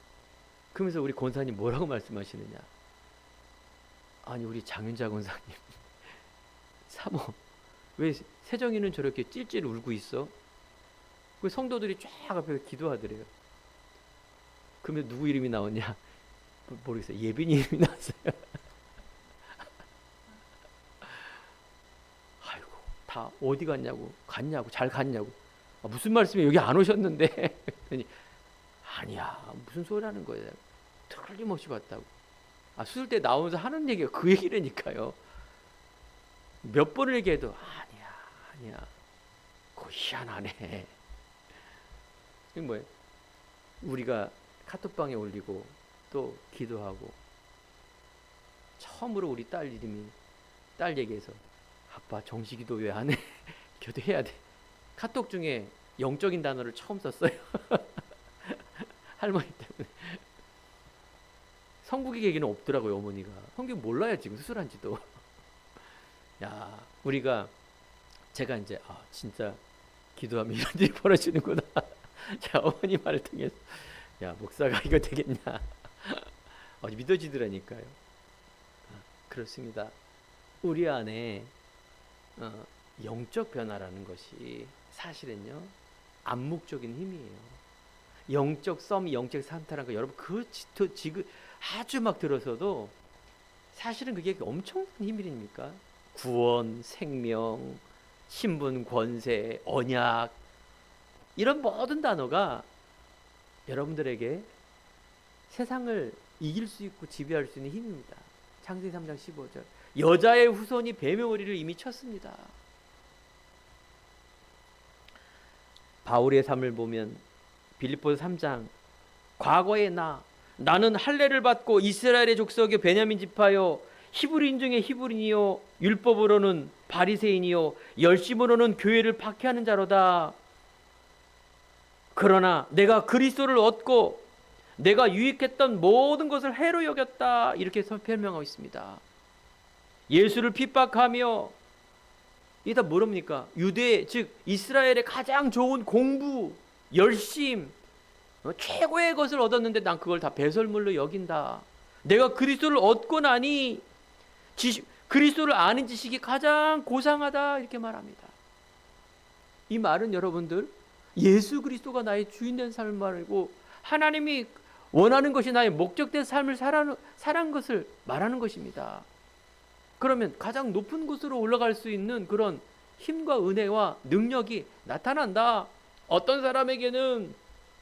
그러면서 우리 권사님 뭐라고 말씀하시느냐. 아니 우리 장윤자 권사님 사모 왜 세정이는 저렇게 찔찔 울고 있어? 그 성도들이 쫙 앞에서 기도하더래요. 그러면 누구 이름이 나오냐? 모르겠어요. 예빈이 이름이 나왔어요. 아이고 다 어디 갔냐고 잘 갔냐고. 아, 무슨 말씀이 여기 안 오셨는데? 아니야 무슨 소리 하는 거예요. 틀림없이 봤다고. 아, 수술 때 나오면서 하는 얘기가 그 얘기라니까요. 몇 번을 얘기해도 아니야 그거 희한하네. 이게 뭐예요? 우리가 카톡방에 올리고 또 기도하고 처음으로 우리 딸 이름이 딸 얘기해서 아빠 정식기도 왜 안 해? 기도해야 돼. 카톡 중에 영적인 단어를 처음 썼어요. 할머니 때문에. 성국이 얘기는 없더라고요. 어머니가 성경 몰라요. 지금 수술한지도. 야 우리가 제가 이제 진짜 기도하면 이런 일이 벌어지는구나. 자 어머니 말을 통해서 야 목사가 이거 되겠냐. 믿어지더라니까요. 그렇습니다. 우리 안에 영적 변화라는 것이 사실은요 암묵적인 힘이에요. 영적 썸, 영적 산타라는 거 여러분 지금 아주 막 들어서도 사실은 그게 엄청난 힘이니까 구원, 생명, 신분, 권세, 언약 이런 모든 단어가 여러분들에게 세상을 이길 수 있고 지배할 수 있는 힘입니다. 창세기 3장 15절 여자의 후손이 뱀의 머리를 이미 쳤습니다. 바울의 삶을 보면 빌립보서 3장 과거의 나는 할례를 받고 이스라엘의 족속의 베냐민 지파요 히브리인 중에 히브리인이요 율법으로는 바리새인이요 열심으로는 교회를 박해하는 자로다. 그러나 내가 그리스도를 얻고 내가 유익했던 모든 것을 해로 여겼다. 이렇게 설명하고 있습니다. 예수를 핍박하며 이게 다 뭐랍니까? 유대 즉 이스라엘의 가장 좋은 공부, 열심, 최고의 것을 얻었는데 난 그걸 다 배설물로 여긴다. 내가 그리스도를 얻고 나니 그리스도를 아는 지식이 가장 고상하다 이렇게 말합니다. 이 말은 여러분들 예수 그리스도가 나의 주인 된 삶을 말하고 하나님이 원하는 것이 나의 목적된 삶을 살아는 것을 말하는 것입니다. 그러면 가장 높은 곳으로 올라갈 수 있는 그런 힘과 은혜와 능력이 나타난다. 어떤 사람에게는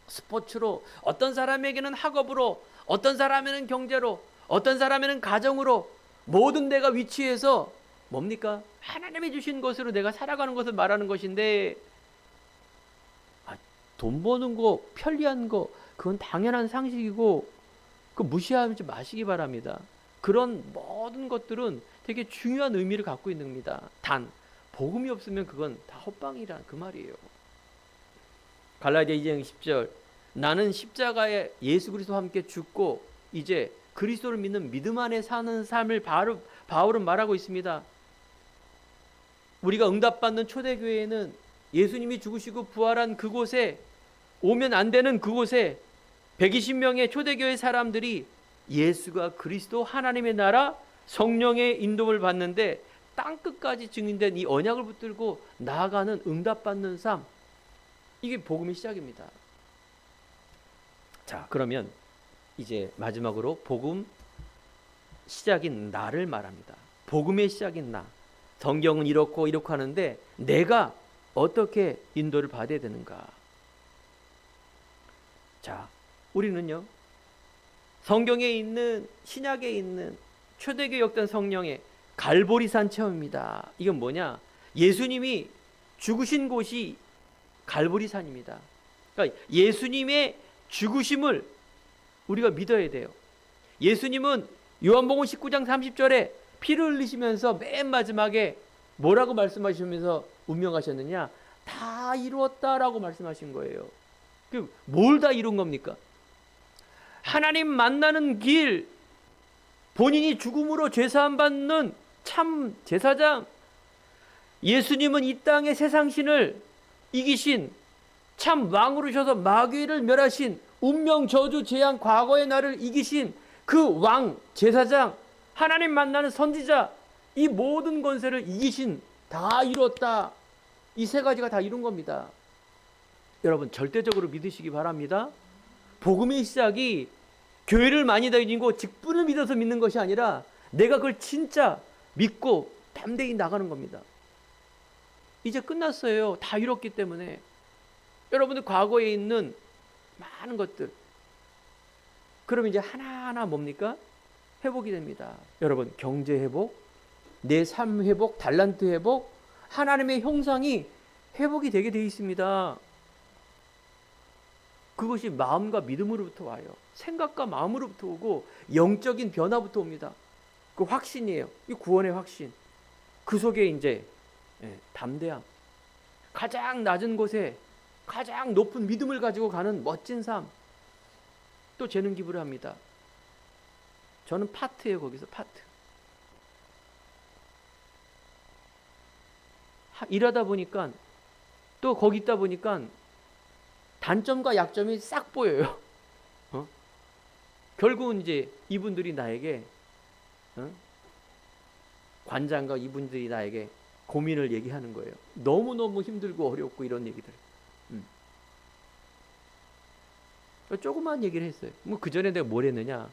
스포츠로, 어떤 사람에게는 학업으로, 어떤 사람에게는 경제로, 어떤 사람에게는 가정으로 모든 내가 위치해서 뭡니까? 하나님이 주신 것으로 내가 살아가는 것을 말하는 것인데 돈 버는 거, 편리한 거 그건 당연한 상식이고 그 무시하지 마시기 바랍니다. 그런 모든 것들은 되게 중요한 의미를 갖고 있는 겁니다. 단 복음이 없으면 그건 다 헛방이란 그 말이에요. 갈라디아 2장 10절 나는 십자가에 예수 그리스도와 함께 죽고 이제 그리스도를 믿는 믿음 안에 사는 삶을 바울은 말하고 있습니다. 우리가 응답받는 초대교회에는 예수님이 죽으시고 부활한 그곳에 오면 안 되는 그곳에 120명의 초대교회 사람들이 예수가 그리스도 하나님의 나라 성령의 인도를 받는데 땅끝까지 증인된 이 언약을 붙들고 나아가는 응답받는 삶, 이게 복음의 시작입니다. 자, 그러면 이제 마지막으로 복음 시작인 나를 말합니다. 복음의 시작인 나. 성경은 이렇고 이렇고 하는데 내가 어떻게 인도를 받아야 되는가? 자, 우리는요 성경에 있는 신약에 있는 초대교회 역대 성령의 갈보리산 체험입니다. 이건 뭐냐? 예수님이 죽으신 곳이 갈보리산입니다. 그러니까 예수님의 죽으심을 우리가 믿어야 돼요. 예수님은 요한복음 19장 30절에 피를 흘리시면서 맨 마지막에 뭐라고 말씀하시면서 운명하셨느냐? 다 이루었다라고 말씀하신 거예요. 뭘 다 이룬 겁니까? 하나님 만나는 길, 본인이 죽음으로 죄사함 받는 참 제사장, 예수님은 이 땅의 세상신을 이기신 참 왕으로셔서 마귀를 멸하신 운명 저주 재앙 과거의 나를 이기신 그 왕 제사장, 하나님 만나는 선지자, 이 모든 권세를 이기신 다 이뤘다. 이 세 가지가 다 이룬 겁니다. 여러분 절대적으로 믿으시기 바랍니다. 복음의 시작이 교회를 많이 다니고 직분을 믿어서 믿는 것이 아니라 내가 그걸 진짜 믿고 담대히 나가는 겁니다. 이제 끝났어요. 다 이뤘기 때문에. 여러분들 과거에 있는 많은 것들, 그럼 이제 하나하나 뭡니까? 회복이 됩니다. 여러분 경제 회복, 내 삶 회복, 달란트 회복, 하나님의 형상이 회복이 되게 되어 있습니다. 그것이 마음과 믿음으로부터 와요. 생각과 마음으로부터 오고 영적인 변화부터 옵니다. 그 확신이에요. 이 구원의 확신. 그 속에 이제 담대함, 가장 낮은 곳에 가장 높은 믿음을 가지고 가는 멋진 삶. 또 재능 기부를 합니다. 저는 파트예요. 거기서 파트. 일하다 보니까 또 거기 있다 보니까 단점과 약점이 싹 보여요. 결국은 이제 이분들이 나에게 관장과 이분들이 나에게 고민을 얘기하는 거예요. 너무너무 힘들고 어렵고 이런 얘기들. 조그만 얘기를 했어요. 뭐 그 전에 내가 뭘 했느냐?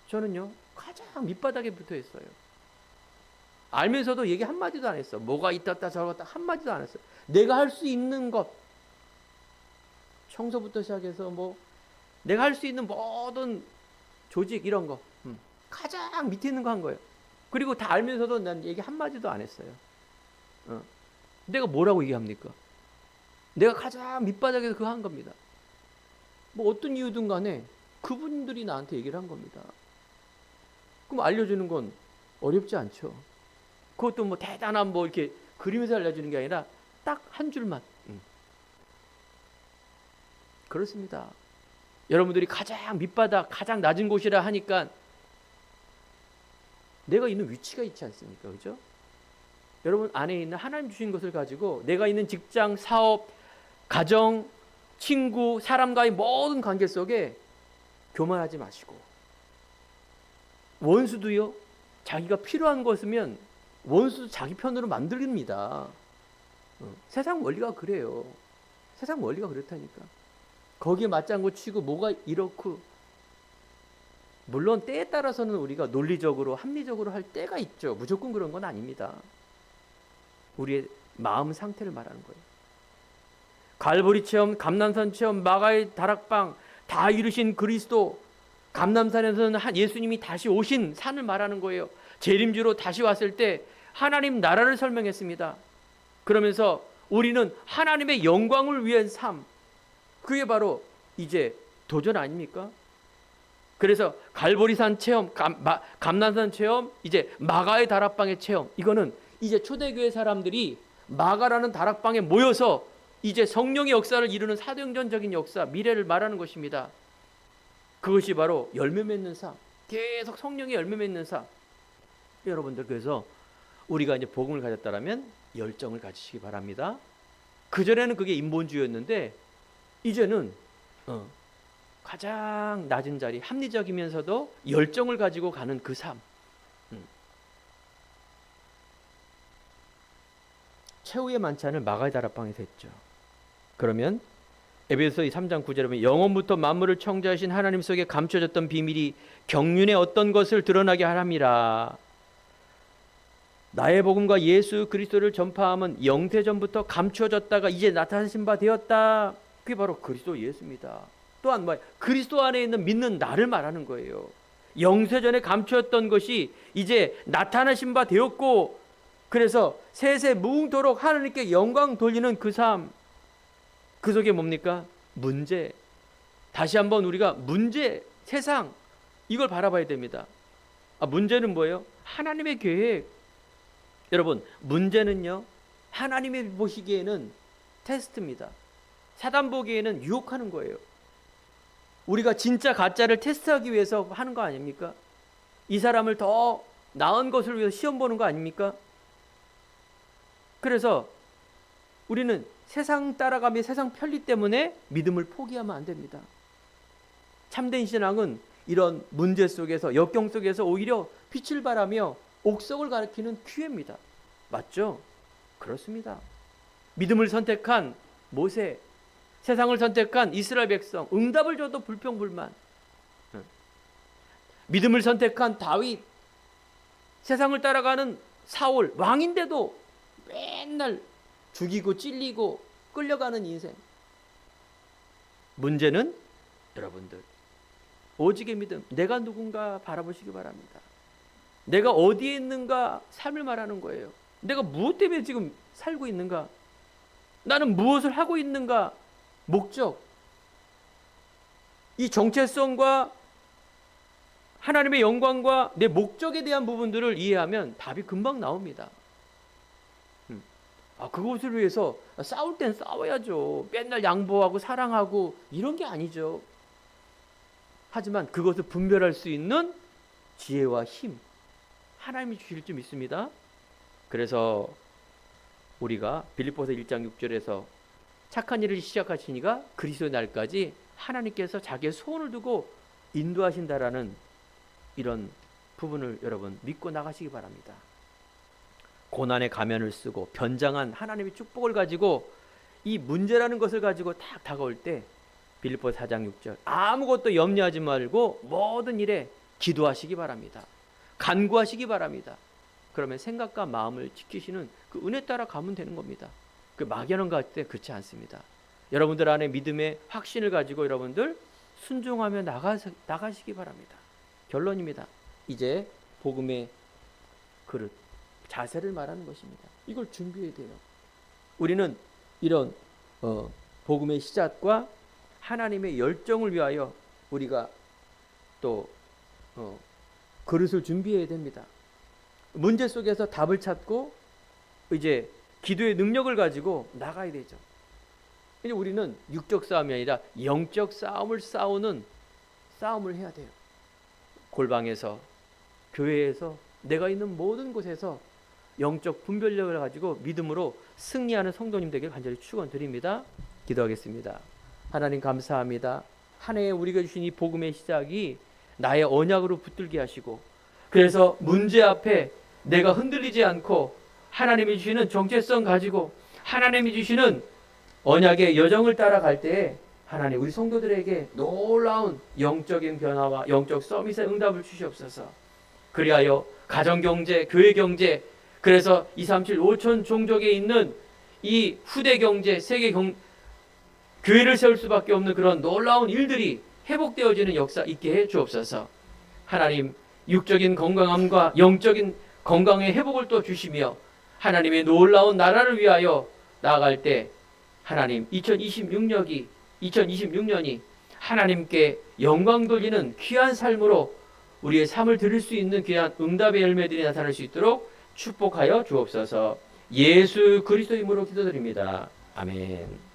저는요 가장 밑바닥에 붙어 있어요. 알면서도 얘기 한마디도 안 했어. 뭐가 있다 저렇다 한마디도 안 했어요. 내가 할 수 있는 것, 청소부터 시작해서 뭐 내가 할 수 있는 모든 조직 이런 거 가장 밑에 있는 거 한 거예요. 그리고 다 알면서도 난 얘기 한마디도 안 했어요. 내가 뭐라고 얘기합니까? 내가 가장 밑바닥에서 그거 한 겁니다. 뭐 어떤 이유든 간에 그분들이 나한테 얘기를 한 겁니다. 그럼 알려주는 건 어렵지 않죠. 그것도 뭐 대단한 뭐 이렇게 그림에서 알려주는 게 아니라 딱 한 줄만. 그렇습니다. 여러분들이 가장 밑바닥, 가장 낮은 곳이라 하니까 내가 있는 위치가 있지 않습니까? 그죠? 여러분 안에 있는 하나님 주신 것을 가지고 내가 있는 직장, 사업, 가정, 친구, 사람과의 모든 관계 속에 교만하지 마시고, 원수도요, 자기가 필요한 것이면 원수도 자기 편으로 만듭니다. 세상 원리가 그래요. 세상 원리가 그렇다니까. 거기에 맞장구 치고 뭐가 이렇고, 물론 때에 따라서는 우리가 논리적으로 합리적으로 할 때가 있죠. 무조건 그런 건 아닙니다. 우리의 마음 상태를 말하는 거예요. 갈보리 체험, 감남산 체험, 마가의 다락방 다 이루신 그리스도, 감남산에서는 예수님이 다시 오신 산을 말하는 거예요. 재림주로 다시 왔을 때 하나님 나라를 설명했습니다. 그러면서 우리는 하나님의 영광을 위한 삶, 그게 바로 이제 도전 아닙니까? 그래서 갈보리산 체험, 감남산 체험, 이제 마가의 다락방의 체험, 이거는 이제 초대교회 사람들이 마가라는 다락방에 모여서 이제 성령의 역사를 이루는 사도행전적인 역사, 미래를 말하는 것입니다. 그것이 바로 열매 맺는 삶, 계속 성령의 열매 맺는 삶. 여러분들, 그래서 우리가 이제 복음을 가졌다라면 열정을 가지시기 바랍니다. 그전에는 그게 인본주의였는데 이제는 가장 낮은 자리, 합리적이면서도 열정을 가지고 가는 그 삶. 최후의 만찬을 마가의 다락방에서 했죠. 그러면 에베소서 3장 9절에 보면 영원부터 만물을 창조하신 하나님 속에 감춰졌던 비밀이 경륜의 어떤 것을 드러나게 하람이라. 나의 복음과 예수 그리스도를 전파함은 영세전부터 감춰졌다가 이제 나타나신 바 되었다. 그게 바로 그리스도 예수입니다. 또한 그리스도 안에 있는 믿는 나를 말하는 거예요. 영세전에 감추었던 것이 이제 나타나신 바 되었고, 그래서 세세 무궁토록 하나님께 영광 돌리는 그 삶, 그 속에 뭡니까? 문제. 다시 한번 우리가 문제, 세상, 이걸 바라봐야 됩니다. 문제는 뭐예요? 하나님의 계획. 여러분, 문제는요, 하나님이 보시기에는 테스트입니다. 사단 보기에는 유혹하는 거예요. 우리가 진짜 가짜를 테스트하기 위해서 하는 거 아닙니까? 이 사람을 더 나은 것을 위해서 시험 보는 거 아닙니까? 그래서 우리는 세상 따라가며 세상 편리 때문에 믿음을 포기하면 안 됩니다. 참된 신앙은 이런 문제 속에서, 역경 속에서 오히려 빛을 발하며 옥석을 가리키는 기회입니다. 맞죠? 그렇습니다. 믿음을 선택한 모세, 세상을 선택한 이스라엘 백성, 응답을 줘도 불평불만. 믿음을 선택한 다윗, 세상을 따라가는 사울, 왕인데도 맨날 죽이고 찔리고 끌려가는 인생. 문제는 여러분들, 오직의 믿음, 내가 누군가 바라보시기 바랍니다. 내가 어디에 있는가 삶을 말하는 거예요. 내가 무엇 때문에 지금 살고 있는가? 나는 무엇을 하고 있는가? 목적. 이 정체성과 하나님의 영광과 내 목적에 대한 부분들을 이해하면 답이 금방 나옵니다. 그것을 위해서 싸울 땐 싸워야죠. 맨날 양보하고 사랑하고 이런 게 아니죠. 하지만 그것을 분별할 수 있는 지혜와 힘, 하나님이 주실 줄 믿습니다. 그래서 우리가 빌립보서 1장 6절에서 착한 일을 시작하시니가 그리스도의 날까지 하나님께서 자기의 소원을 두고 인도하신다라는 이런 부분을 여러분 믿고 나가시기 바랍니다. 고난의 가면을 쓰고 변장한 하나님의 축복을 가지고 이 문제라는 것을 가지고 딱 다가올 때 빌립보서 4장 6절, 아무것도 염려하지 말고 모든 일에 기도하시기 바랍니다. 간구하시기 바랍니다. 그러면 생각과 마음을 지키시는 그 은혜 따라 가면 되는 겁니다. 그 막연한 것 같을 때 그렇지 않습니다. 여러분들 안에 믿음의 확신을 가지고 여러분들 순종하며 나가시기 바랍니다. 결론입니다. 이제 복음의 그릇, 자세를 말하는 것입니다. 이걸 준비해야 돼요. 우리는 이런 복음의 시작과 하나님의 열정을 위하여 우리가 또 그릇을 준비해야 됩니다. 문제 속에서 답을 찾고 이제 기도의 능력을 가지고 나가야 되죠. 근데 우리는 육적 싸움이 아니라 영적 싸움을 싸움을 해야 돼요. 골방에서, 교회에서, 내가 있는 모든 곳에서 영적 분별력을 가지고 믿음으로 승리하는 성도님 되길 간절히 축원드립니다. 기도하겠습니다. 하나님 감사합니다. 한 해에 우리가 주신 이 복음의 시작이 나의 언약으로 붙들게 하시고, 그래서 문제 앞에 내가 흔들리지 않고 하나님이 주시는 정체성 가지고 하나님이 주시는 언약의 여정을 따라갈 때에 하나님 우리 성도들에게 놀라운 영적인 변화와 영적 서밋의 응답을 주시옵소서. 그리하여 가정경제, 교회경제, 그래서 237 5천 종족에 있는 이 후대경제, 교회를 세울 수밖에 없는 그런 놀라운 일들이 회복되어지는 역사 있게 해 주옵소서. 하나님 육적인 건강함과 영적인 건강의 회복을 또 주시며 하나님의 놀라운 나라를 위하여 나아갈 때 하나님 2026년이 하나님께 영광 돌리는 귀한 삶으로 우리의 삶을 드릴 수 있는 귀한 응답의 열매들이 나타날 수 있도록 축복하여 주옵소서. 예수 그리스도 이름으로 기도드립니다. 아멘.